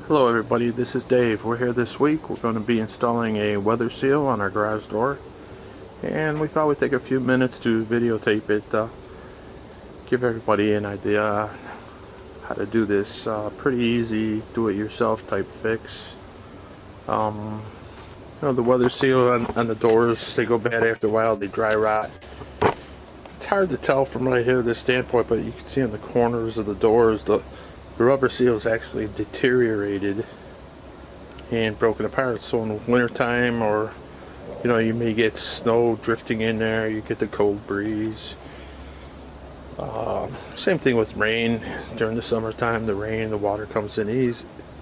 Hello everybody, this is Dave. We're here this week. We're going to be installing a weather seal on our garage door, and we thought we'd take a few minutes to videotape it, give everybody an idea how to do this. Pretty easy do-it-yourself type fix. The weather seal on the doors, they go bad after a while, they dry rot. It's hard to tell from right here this standpoint, but you can see in the corners of the doors the rubber seal is actually deteriorated and broken apart. So in the wintertime, or you may get snow drifting in there, you get the cold breeze. Same thing with rain. During the summertime, the water comes in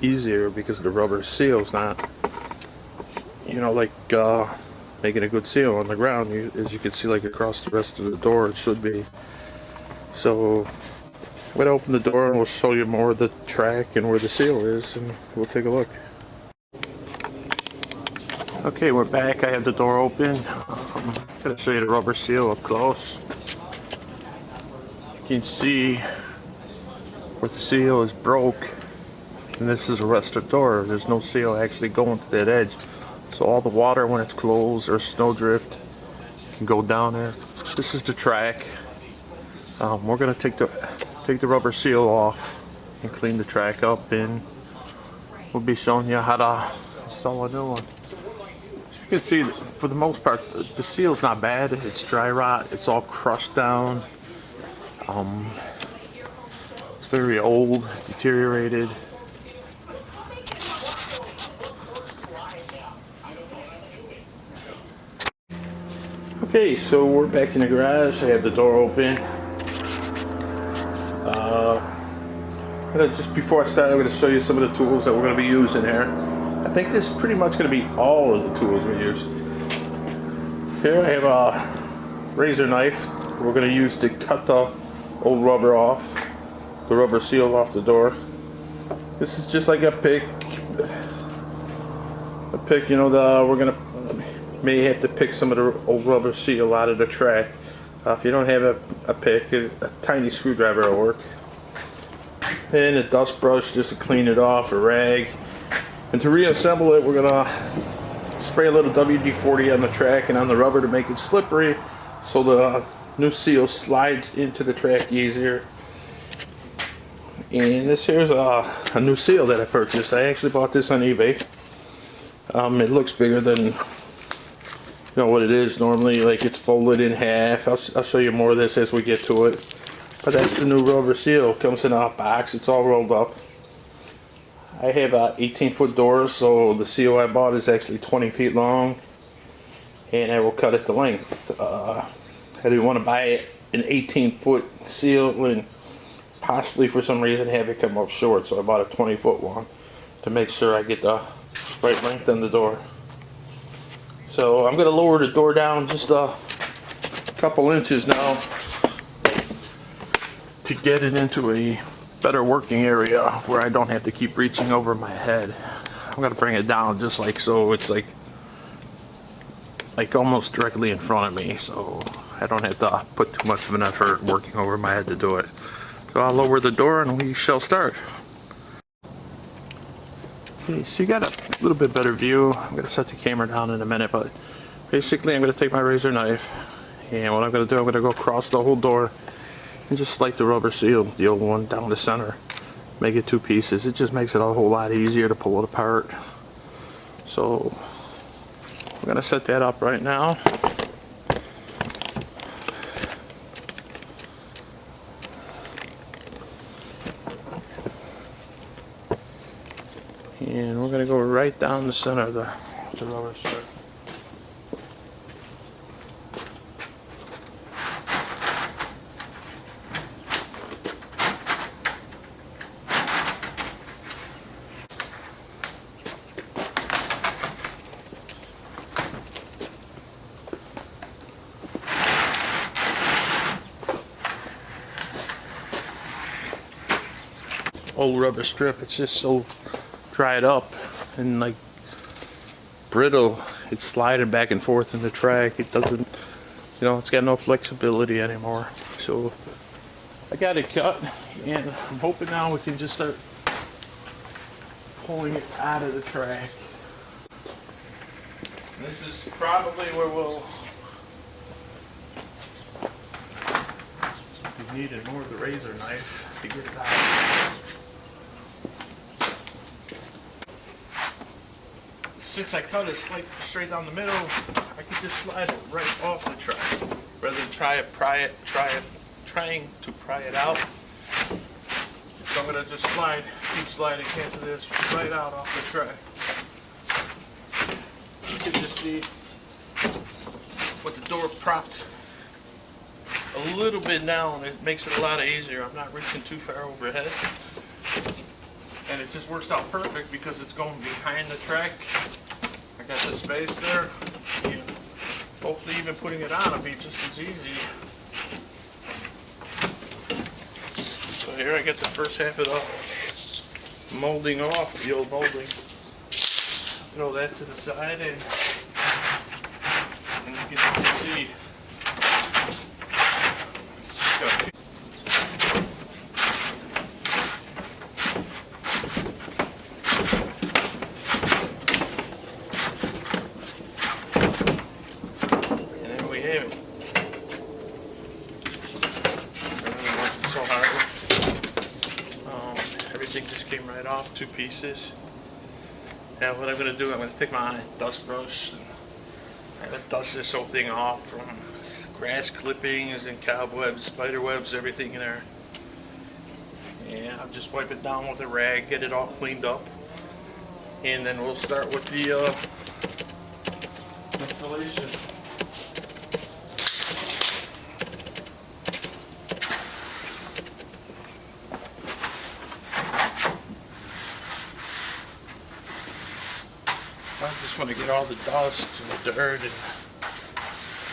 easier because the rubber seal is not making a good seal on the ground. As you can see, like across the rest of the door, it should be. So I'm going to open the door and we'll show you more of the track and where the seal is, and we'll take a look. Okay, we're back. I have the door open. I'm going to show you the rubber seal up close. You can see where the seal is broke, and this is a rusted door. There's no seal actually going to that edge. So all the water, when it's closed or snow drift, can go down there. This is the track. We're going to take the rubber seal off and clean the track up, and we'll be showing you how to install a new one. As you can see, for the most part, the seal's not bad. It's dry rot. It's all crushed down. It's very old, deteriorated. Okay, so we're back in the garage. I have the door open. Just before I start, I'm going to show you some of the tools that we're going to be using here. I think this is pretty much going to be all of the tools we use. Here I have a razor knife we're going to use to cut the old rubber off, the rubber seal off the door. This is just like a pick. We're going to may have to pick some of the old rubber seal out of the track. If you don't have a pick, a tiny screwdriver will work. And a dust brush just to clean it off, a rag. And to reassemble it, we're gonna spray a little WD-40 on the track and on the rubber to make it slippery, so the new seal slides into the track easier. And this here's a new seal that I purchased. I actually bought this on eBay. It looks bigger than what it is normally. Like, it's folded in half. I'll show you more of this as we get to it. But that's the new rubber seal. It comes in a box. It's all rolled up. I have 18-foot doors, so the seal I bought is actually 20 feet long, and I will cut it to length. I didn't want to buy an 18-foot seal and possibly for some reason have it come up short, so I bought a 20-foot one to make sure I get the right length on the door. So I'm going to lower the door down just a couple inches now to get it into a better working area where I don't have to keep reaching over my head. I'm going to bring it down just like so. It's like almost directly in front of me, so I don't have to put too much of an effort working over my head to do it. So I'll lower the door and we shall start. Okay, so you got a little bit better view. I'm going to set the camera down in a minute, but basically I'm going to take my razor knife, and what I'm going to do, I'm going to go across the whole door and just slide the rubber seal, the old one, down the center. Make it two pieces. It just makes it a whole lot easier to pull it apart. So I'm going to set that up right now. And we're going to go right down the center of the rubber strip. Old rubber strip, it's just so dried up and like brittle. It's sliding back and forth in the track. It doesn't, it's got no flexibility anymore. So I got it cut, and I'm hoping now we can just start pulling it out of the track. And this is probably where we'll be needing more of the razor knife to get it out. Since I cut it straight down the middle, I can just slide it right off the track rather than trying to pry it out. So I'm gonna just keep sliding into this right out off the track. You can just see with the door propped a little bit down, it makes it a lot easier. I'm not reaching too far overhead. And it just works out perfect because it's going behind the track. I got the space there. And hopefully even putting it on will be just as easy. So here I get the first half of the molding off, the old molding. Throw that to the side and you can see. It's just got everything just came right off, 2 pieces. Now what I'm going to do, I'm going to take my dust brush and I'm going to dust this whole thing off from grass clippings and cobwebs, spider webs, everything in there. And I'll just wipe it down with a rag, get it all cleaned up. And then we'll start with the installation. I just want to get all the dust and the dirt and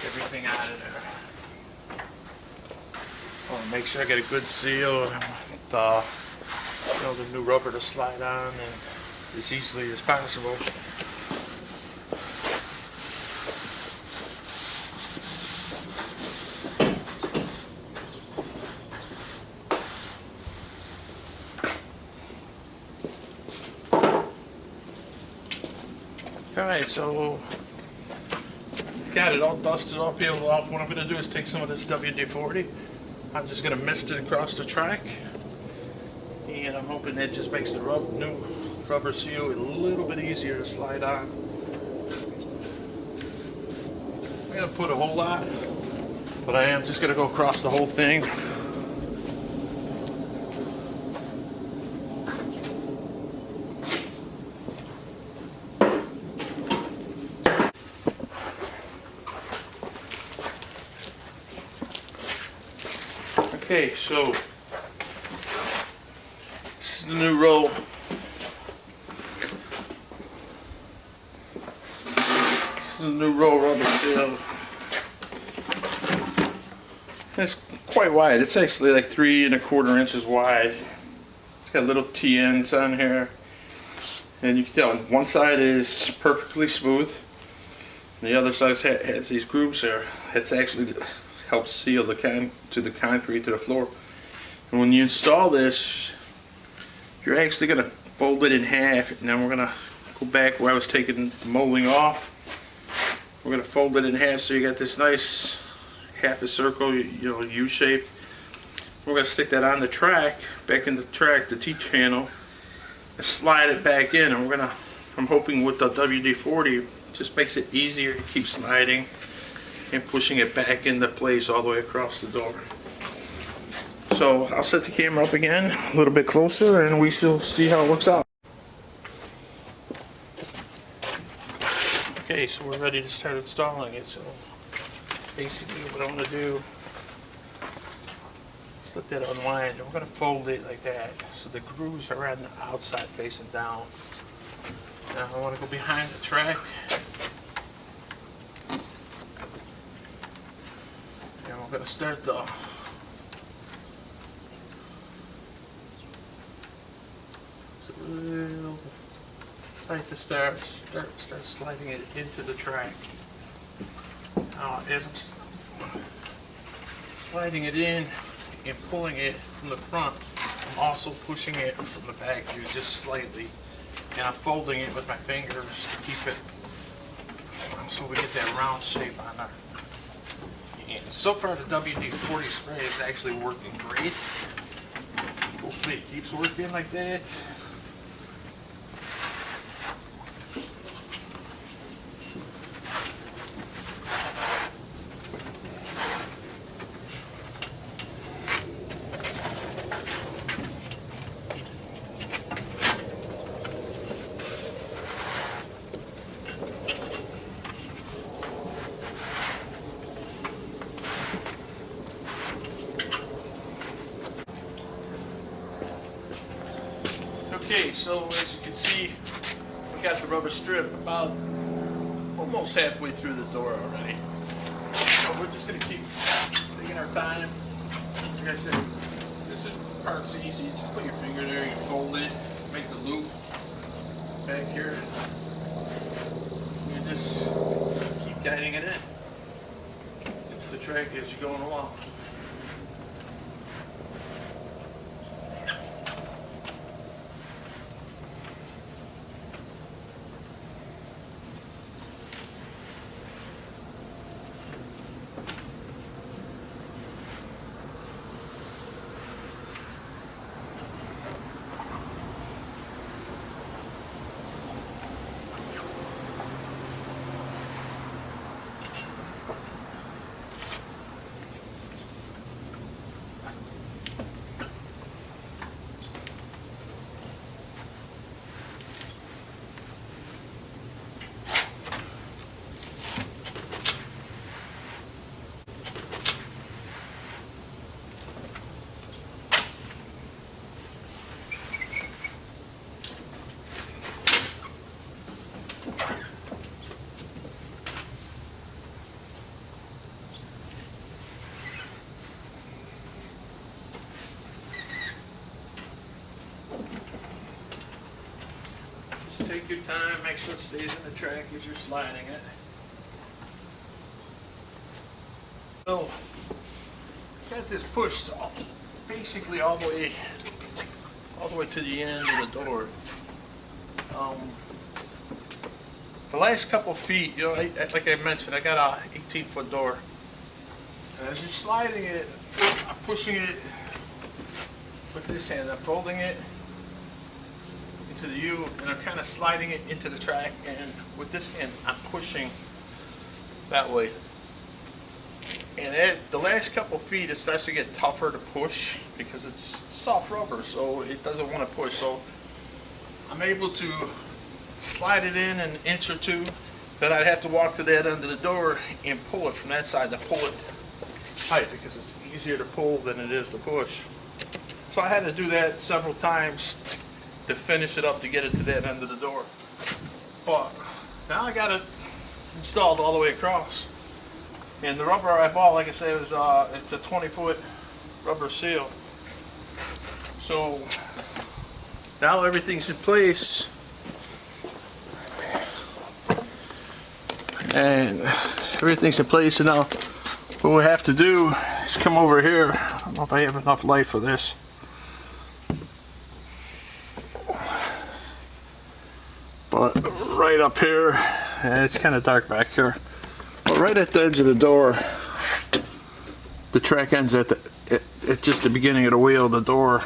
everything out of there. I want to make sure I get a good seal and the new rubber to slide on and as easily as possible. Alright, so got it all dusted all peeled off. What I'm going to do is take some of this WD-40. I'm just going to mist it across the track. And I'm hoping that just makes the new rubber seal a little bit easier to slide on. I'm going to put a whole lot, but I am just going to go across the whole thing. Okay, so this is the new roll. This is the new roll rubber seal. It's quite wide. It's actually like 3 1/4 inches wide. It's got little T-ends on here. And you can tell one side is perfectly smooth. And the other side has these grooves here. It's actually helps seal the concrete to the floor. And when you install this, you're actually going to fold it in half. And then we're going to go back where I was taking the molding off. We're going to fold it in half so you got this nice half a circle, U shape. We're going to stick that on the track, back in the track, the T-channel, and slide it back in. And I'm hoping with the WD-40, just makes it easier to keep sliding and pushing it back into place all the way across the door. So I'll set the camera up again a little bit closer and we shall see how it works out. Okay, so we're ready to start installing it. So basically what I'm going to do is let that unwind and we're going to fold it like that so the grooves are on the outside facing down. Now I want to go behind the track. And we're going to start the a little tight to start sliding it into the track. Now as I'm sliding it in and pulling it from the front, I'm also pushing it from the back here just slightly and I'm folding it with my fingers to keep it so we get that round shape on our. And so far the WD-40 spray is actually working great. Hopefully it keeps working like that. Okay, so as you can see, we got the rubber strip about almost halfway through the door already. So we're just going to keep taking our time. Like I said, this part's easy. Just put your finger there, you fold it, make the loop back here. You just keep guiding it in into the track as you're going along. Take your time, make sure it stays in the track as you're sliding it. So, got this pushed basically all the way to the end of the door. The last couple feet, you know, like I mentioned, I got a 18-foot door. And as you're sliding it, I'm pushing it with this hand. I'm folding it to the U, and I'm kind of sliding it into the track, and with this hand I'm pushing that way. And the last couple feet it starts to get tougher to push because it's soft rubber, so it doesn't want to push. So I'm able to slide it in an inch or two, then I'd have to walk to that end of the door and pull it from that side to pull it tight because it's easier to pull than it is to push. So I had to do that several times to finish it up to get it to that end of the door. But now I got it installed all the way across. And the rubber I bought, like I said, it's a 20-foot rubber seal. So now everything's in place. And everything's in place, and now what we have to do is come over here. I don't know if I have enough light for this. But right up here, it's kind of dark back here, but right at the edge of the door, the track ends at just the beginning of the wheel of the door.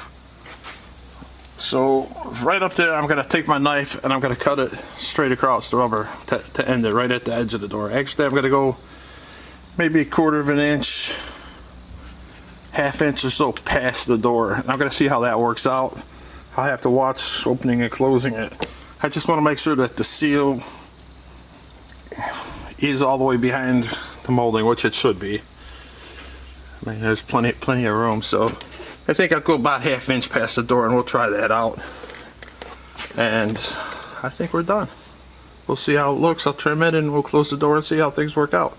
So right up there, I'm going to take my knife and I'm going to cut it straight across the rubber to end it right at the edge of the door. Actually, I'm going to go maybe 1/4 of an inch, 1/2 inch or so past the door. I'm going to see how that works out. I'll have to watch opening and closing it. I just want to make sure that the seal is all the way behind the molding, which it should be. I mean, there's plenty of room, so I think I'll go about 1/2 inch past the door and we'll try that out. And I think we're done. We'll see how it looks. I'll trim it and we'll close the door and see how things work out.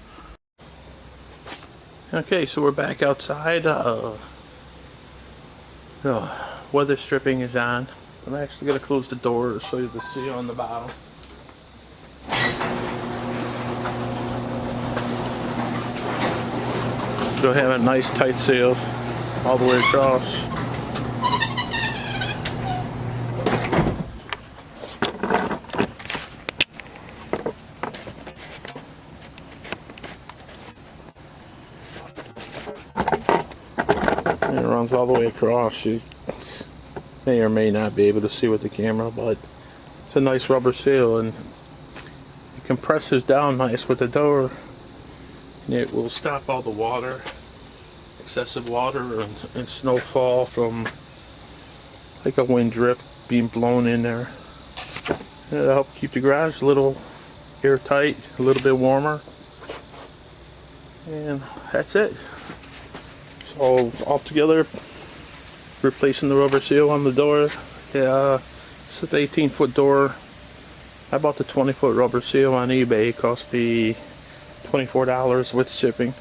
Okay, so we're back outside. The weather stripping is on. I'm actually going to close the door to show you the seal on the bottom. You'll have a nice tight seal all the way across. runs all the way across. You may or may not be able to see with the camera, but it's a nice rubber seal, and it compresses down nice with the door, and it will stop all the water, excessive water and snowfall from like a wind drift being blown in there. And it'll help keep the garage a little airtight, a little bit warmer, and that's it. So altogether, replacing the rubber seal on the door. Yeah, this is the 18-foot door. I bought the 20-foot rubber seal on eBay. It cost me $24 with shipping.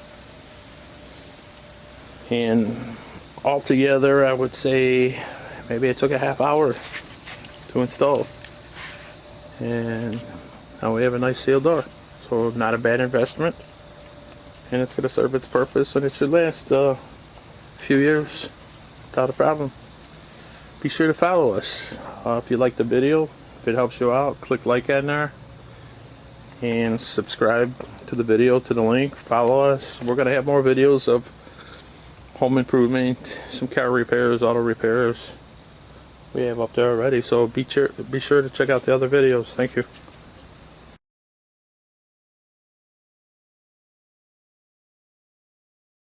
And altogether, I would say maybe it took a half hour to install. And now we have a nice sealed door. So not a bad investment. And it's going to serve its purpose, and it should last a few years without a problem. Be sure to follow us. If you like the video, if it helps you out, click like on there. And subscribe to the video, to the link. Follow us. We're going to have more videos of home improvement, some car repairs, auto repairs. We have up there already, so be sure to check out the other videos. Thank you.